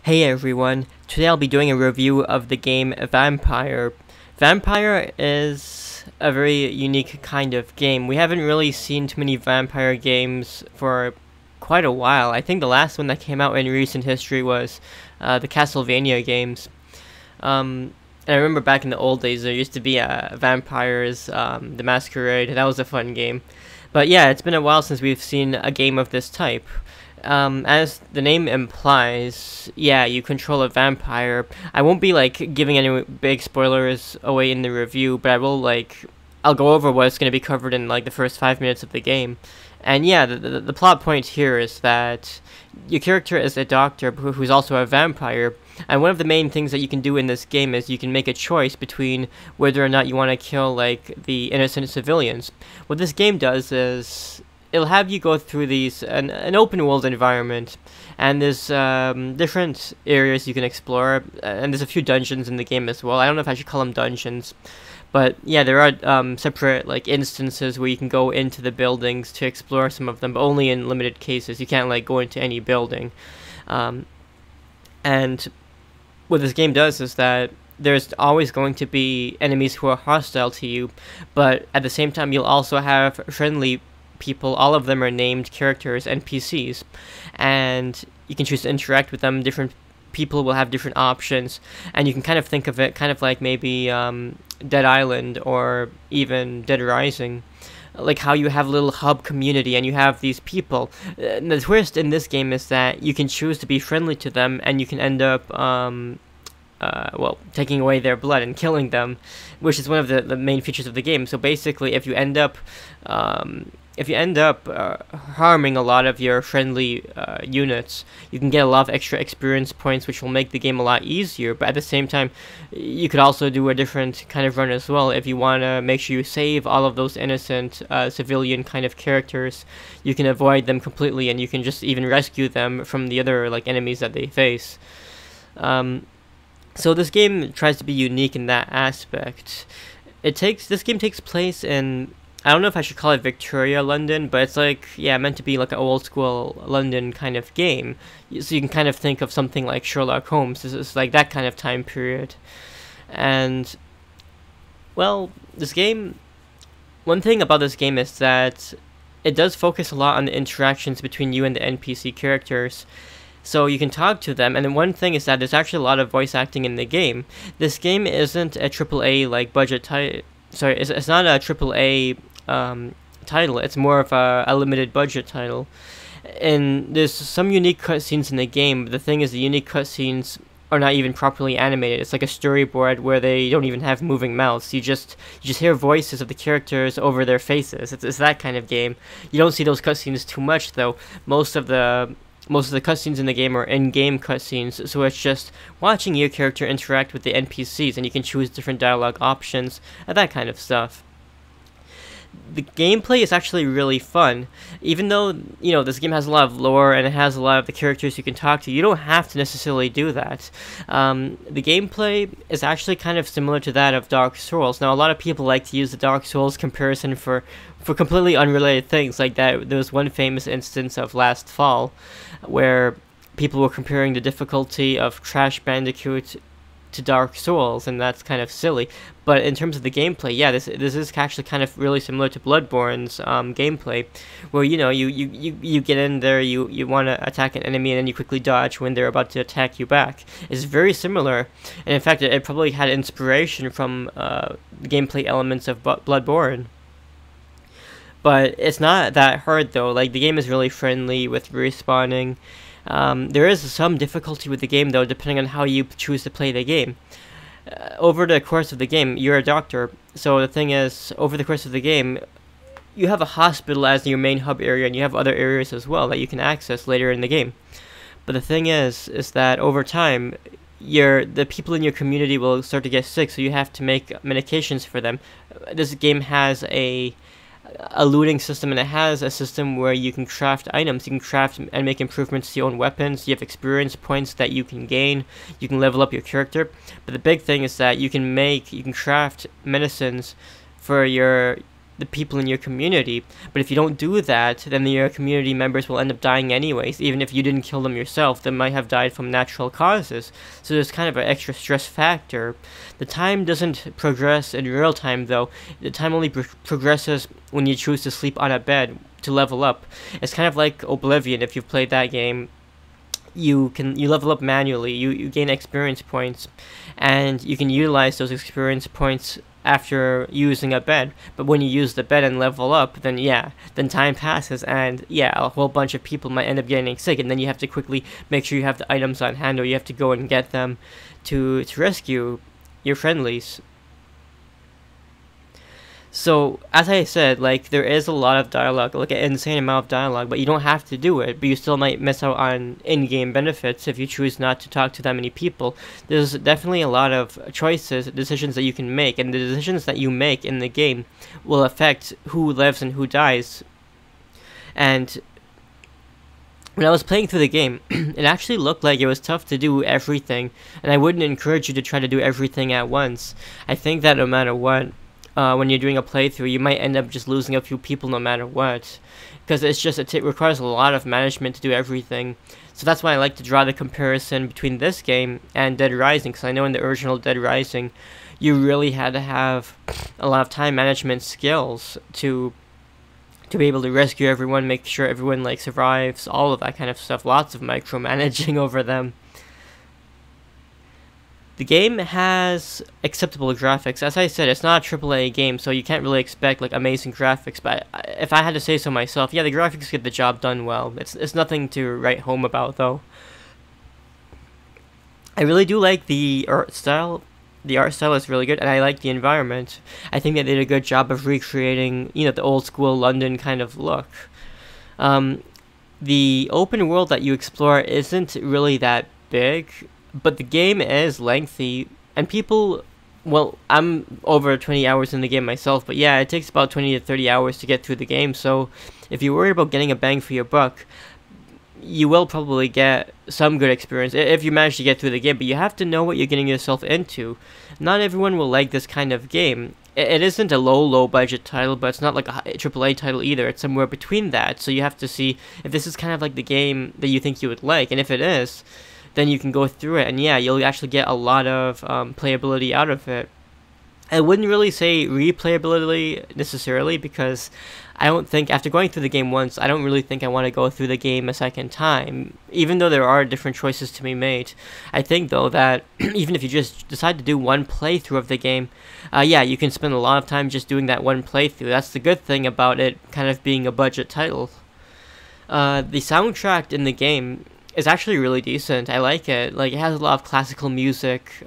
Hey everyone, today I'll be doing a review of the game Vampyr. Vampyr is a very unique kind of game. We haven't really seen too many vampire games for quite a while. I think the last one that came out in recent history was the Castlevania games. And I remember back in the old days there used to be Vampires, the Masquerade. That was a fun game. But yeah, it's been a while since we've seen a game of this type. As the name implies, yeah, you control a vampire. I won't be giving any big spoilers away in the review, but I'll go over what's going to be covered in the first 5 minutes of the game. And yeah, the plot point here is that your character is a doctor who's also a vampire, and one of the main things that you can do in this game is you can make a choice between whether or not you want to kill the innocent civilians. What this game does is it'll have you go through an open world environment, and there's different areas you can explore, and there's a few dungeons in the game as well. I don't know if I should call them dungeons, but yeah, there are separate instances where you can go into the buildings to explore some of them, but only in limited cases. You can't go into any building. And what this game does is that there's always going to be enemies who are hostile to you, but at the same time you'll also have friendly people. All of them are named characters, NPCs, and you can choose to interact with them. Different people will have different options, and you can kind of think of it kind of like maybe Dead Island or even Dead Rising, like how you have a little hub community and you have these people. And the twist in this game is that you can choose to be friendly to them, and you can end up taking away their blood and killing them, which is one of the main features of the game. So basically, if you end up harming a lot of your friendly units, you can get a lot of extra experience points, which will make the game a lot easier. But at the same time, you could also do a different kind of run as well. If you want to make sure you save all of those innocent civilian kind of characters, you can avoid them completely, and you can just even rescue them from the other enemies that they face. So this game tries to be unique in that aspect. This game takes place in, I don't know if I should call it Victoria London, but it's meant to be an old school London kind of game. So you can kind of think of something like Sherlock Holmes. This is that kind of time period. And well, one thing about this game is that it does focus a lot on the interactions between you and the NPC characters. So you can talk to them, and then one thing is that there's actually a lot of voice acting in the game. This game isn't a AAA budget title. Sorry, it's not a AAA title. It's more of a limited budget title. And there's some unique cutscenes in the game, but the thing is the unique cutscenes are not even properly animated. It's like a storyboard where they don't even have moving mouths. You just hear voices of the characters over their faces. It's that kind of game. You don't see those cutscenes too much though. Most of the cutscenes in the game are in-game cutscenes, so it's just watching your character interact with the NPCs, and you can choose different dialogue options, and that kind of stuff. The gameplay is actually really fun. Even though, this game has a lot of lore and it has a lot of the characters you can talk to, you don't have to necessarily do that. The gameplay is actually kind of similar to that of Dark Souls. Now, a lot of people like to use the Dark Souls comparison for completely unrelated things like that. There was one famous instance of last fall where people were comparing the difficulty of Crash Bandicoot to Dark Souls, and that's kind of silly. But in terms of the gameplay, yeah, this is actually kind of really similar to Bloodborne's gameplay, where you get in there, you want to attack an enemy, and then you quickly dodge when they're about to attack you back. It's very similar, and in fact, it probably had inspiration from the gameplay elements of Bloodborne. But it's not that hard though. The game is really friendly with respawning. There is some difficulty with the game though, depending on how you choose to play the game. Over the course of the game, you're a doctor, so the thing is, over the course of the game, you have a hospital as your main hub area, and you have other areas as well that you can access later in the game. But the thing is that over time, the people in your community will start to get sick, so you have to make medications for them. This game has a looting system, and it has a system where you can craft items. You can craft and make improvements to your own weapons. You have experience points that you can gain. You can level up your character. But the big thing is that you can craft medicines for your the people in your community. But if you don't do that, then your community members will end up dying anyways. Even if you didn't kill them yourself, they might have died from natural causes. So there's kind of an extra stress factor. The time doesn't progress in real time, though. The time only progresses when you choose to sleep on a bed to level up. It's kind of like Oblivion. If you've played that game, you level up manually. You gain experience points, and you can utilize those experience points after using a bed. But when you use the bed and level up, then time passes, and a whole bunch of people might end up getting sick, and then you have to quickly make sure you have the items on hand, or you have to go and get them to rescue your friendlies. So, as I said, like, there is a lot of dialogue, like an insane amount of dialogue, but you don't have to do it, but you still might miss out on in-game benefits if you choose not to talk to that many people. There's definitely a lot of choices, decisions that you can make, and the decisions that you make in the game will affect who lives and who dies. And when I was playing through the game, it actually looked like it was tough to do everything, and I wouldn't encourage you to try to do everything at once. I think that no matter what, when you're doing a playthrough, you might end up just losing a few people no matter what, because it requires a lot of management to do everything. So that's why I like to draw the comparison between this game and Dead Rising, because I know in the original Dead Rising, you really had to have a lot of time management skills to be able to rescue everyone, make sure everyone like survives, all of that kind of stuff. Lots of micromanaging over them. The game has acceptable graphics. As I said, it's not a AAA game, so you can't really expect like amazing graphics. But if I had to say so myself, the graphics get the job done well. It's nothing to write home about, though. I really do like the art style. The art style is really good, and I like the environment. I think they did a good job of recreating, the old school London kind of look. The open world that you explore isn't really that big, but the game is lengthy, and people, well, I'm over 20 hours in the game myself, but it takes about 20 to 30 hours to get through the game, so if you're worried about getting a bang for your buck, you will probably get some good experience if you manage to get through the game, but you have to know what you're getting yourself into. Not everyone will like this kind of game. It isn't a low budget title, but it's not like a AAA title either. It's somewhere between that, so you have to see if this is kind of like the game that you think you would like, and if it is, then you can go through it, and you'll actually get a lot of playability out of it. I wouldn't really say replayability necessarily, because I don't think, after going through the game once, I don't really think I want to go through the game a second time, even though there are different choices to be made. I think, though, that even if you just decide to do one playthrough of the game, you can spend a lot of time just doing that one playthrough. That's the good thing about it kind of being a budget title. The soundtrack in the game is actually really decent. I like it. Like, it has a lot of classical music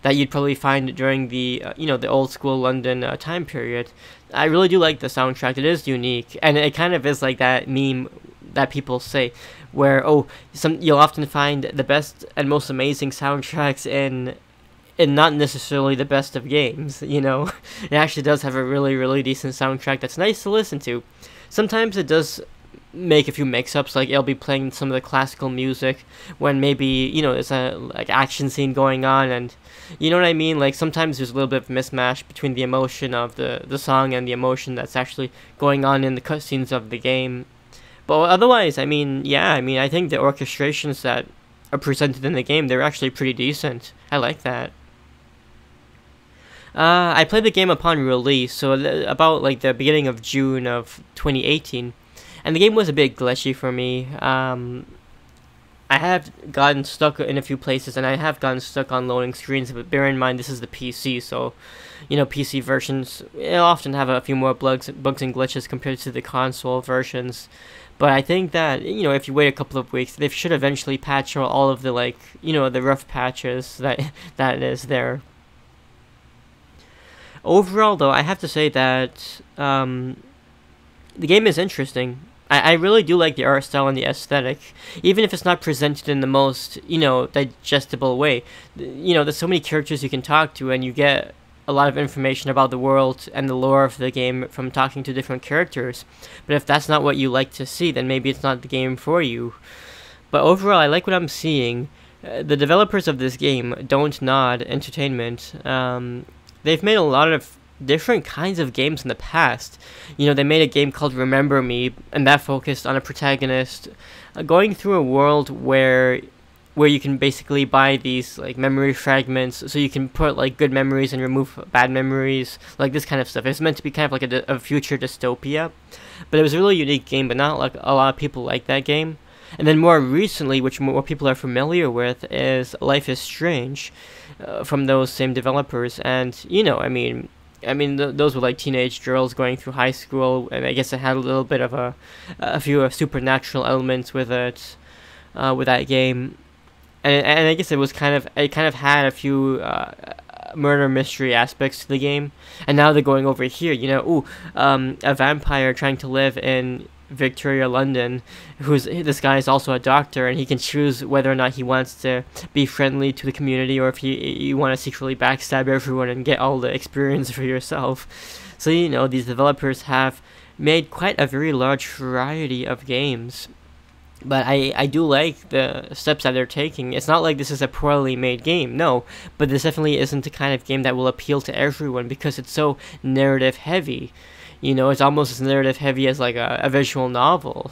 that you'd probably find during the the old school London time period. I really do like the soundtrack. It is unique, and it kind of is like that meme that people say, where you'll often find the best and most amazing soundtracks in not necessarily the best of games. It actually does have a really decent soundtrack that's nice to listen to. Sometimes it does make a few mix-ups, like it'll be playing some of the classical music when maybe there's a like action scene going on, and you know what I mean, like sometimes there's a little bit of mismatch between the emotion of the song and the emotion that's actually going on in the cutscenes of the game. But otherwise, I think the orchestrations that are presented in the game, they're actually pretty decent. I like that. I played the game upon release, so about like the beginning of June of 2018. And the game was a bit glitchy for me. I have gotten stuck in a few places, and I have gotten stuck on loading screens, but bear in mind this is the PC, so, PC versions often have a few more bugs and glitches compared to the console versions. But I think that, if you wait a couple of weeks, they should eventually patch all of the, the rough patches that is there. Overall, though, I have to say that the game is interesting. I really do like the art style and the aesthetic, even if it's not presented in the most, digestible way. There's so many characters you can talk to, and you get a lot of information about the world and the lore of the game from talking to different characters. But if that's not what you like to see, then maybe it's not the game for you. But overall, I like what I'm seeing. The developers of this game, Don't Nod Entertainment, they've made a lot of different kinds of games in the past. You know, they made a game called Remember Me, and that focused on a protagonist going through a world where you can basically buy these like memory fragments, so you can put like good memories and remove bad memories, like this kind of stuff. It's meant to be kind of like a future dystopia, but it was a really unique game, but not like a lot of people like that game. And then more recently, which more people are familiar with, is Life is Strange, from those same developers. And you know, those were like teenage girls going through high school, and I guess it had a little bit of a few supernatural elements with it, with that game. And I guess it kind of had a few murder mystery aspects to the game. And now they're going over here, you know, a vampire trying to live in Victoria, London, this guy is also a doctor, and he can choose whether or not he wants to be friendly to the community, or if you want to secretly backstab everyone and get all the experience for yourself. So, you know, these developers have made quite a very large variety of games. But I do like the steps that they're taking. It's not like this is a poorly made game, no. But this definitely isn't the kind of game that will appeal to everyone, because it's so narrative heavy. You know, it's almost as narrative heavy as like a visual novel.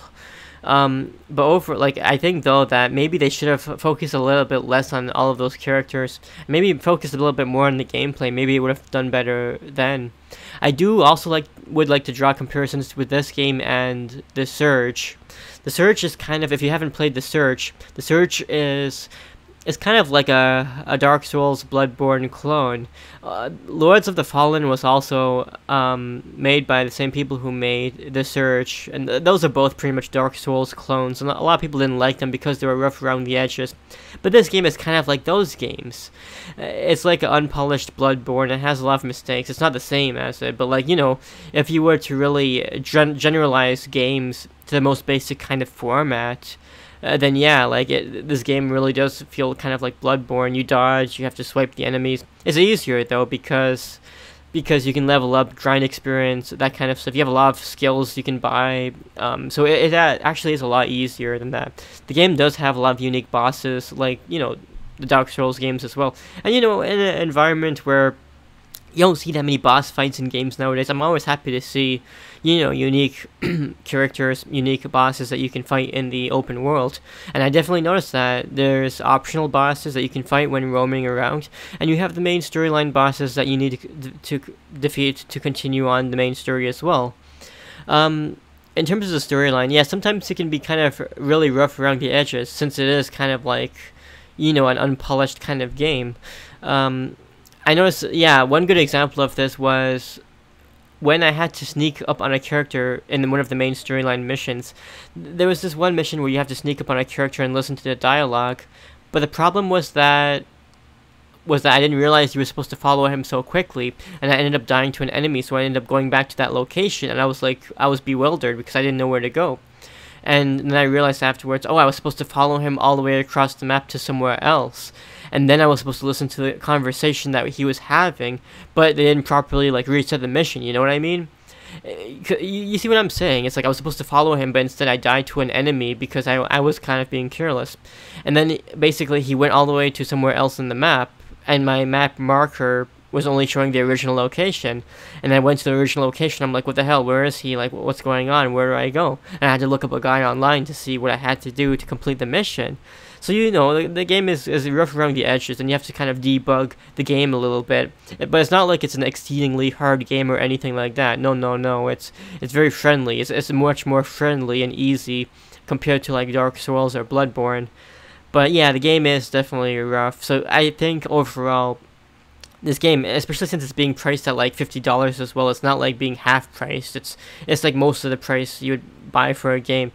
But I think though that maybe they should have focused a little bit less on all of those characters. Maybe focused a little bit more on the gameplay. Maybe it would have done better then. I do also would like to draw comparisons with this game and The Surge. The Surge is kind of, if you haven't played The Surge is kind of like a Dark Souls Bloodborne clone. Lords of the Fallen was also made by the same people who made The Surge, and those are both pretty much Dark Souls clones, and a lot of people didn't like them because they were rough around the edges. But this game is kind of like those games. It's like an unpolished Bloodborne. It has a lot of mistakes. It's not the same as it, but like, you know, if you were to really generalize games to the most basic kind of format, then yeah, like this game really does feel kind of like Bloodborne. You dodge, you have to swipe the enemies. It's easier though because you can level up, grind experience, that kind of stuff. You have a lot of skills you can buy, so it actually is a lot easier than that. The game does have a lot of unique bosses, like, you know, the Dark Souls games as well. And you know, in an environment where you don't see that many boss fights in games nowadays, I'm always happy to see, you know, unique characters, unique bosses that you can fight in the open world. And I definitely noticed that there's optional bosses that you can fight when roaming around, and you have the main storyline bosses that you need to defeat to continue on the main story as well. In terms of the storyline, yeah, sometimes it can be kind of really rough around the edges, since it is kind of like, you know, an unpolished kind of game. I noticed, yeah, one good example of this was when I had to sneak up on a character in one of the main storyline missions. There was this one mission where you have to sneak up on a character and listen to the dialogue, but the problem was that I didn't realize you were supposed to follow him so quickly, and I ended up dying to an enemy, so I ended up going back to that location, and I was bewildered because I didn't know where to go. And then I realized afterwards, oh, I was supposed to follow him all the way across the map to somewhere else. And then I was supposed to listen to the conversation that he was having, but they didn't properly like reset the mission, you know what I mean? You see what I'm saying? It's like I was supposed to follow him, but instead I died to an enemy because I was kind of being careless. And then basically he went all the way to somewhere else in the map, and my map marker was only showing the original location. And I went to the original location, I'm like, what the hell, where is he? Like, what's going on? Where do I go? And I had to look up a guy online to see what I had to do to complete the mission. So, you know, the game is rough around the edges, and you have to kind of debug the game a little bit. But it's not like it's an exceedingly hard game or anything like that. No. It's very friendly. It's much more friendly and easy compared to like Dark Souls or Bloodborne. But yeah, the game is definitely rough. So I think overall, this game, especially since it's being priced at like $50 as well, it's not like being half priced. It's like most of the price you would buy for a game.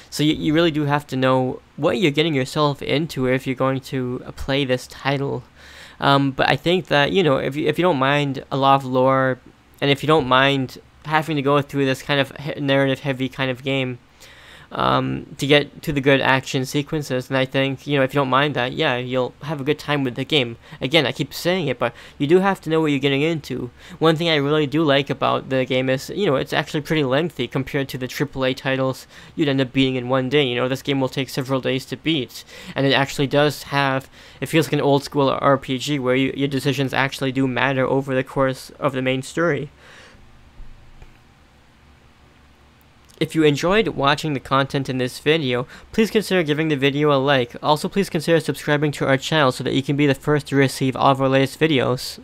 So you really do have to know what you're getting yourself into if you're going to play this title. But I think that, you know, if you don't mind a lot of lore, and if you don't mind having to go through this kind of narrative heavy kind of game, to get to the good action sequences. And I think, if you don't mind that, yeah, you'll have a good time with the game. Again, I keep saying it, but you do have to know what you're getting into. One thing I really do like about the game is, it's actually pretty lengthy compared to the AAA titles you'd end up beating in one day. This game will take several days to beat, and it actually does have, it feels like an old school RPG where your decisions actually do matter over the course of the main story. If you enjoyed watching the content in this video, please consider giving the video a like. Also, please consider subscribing to our channel so that you can be the first to receive all of our latest videos.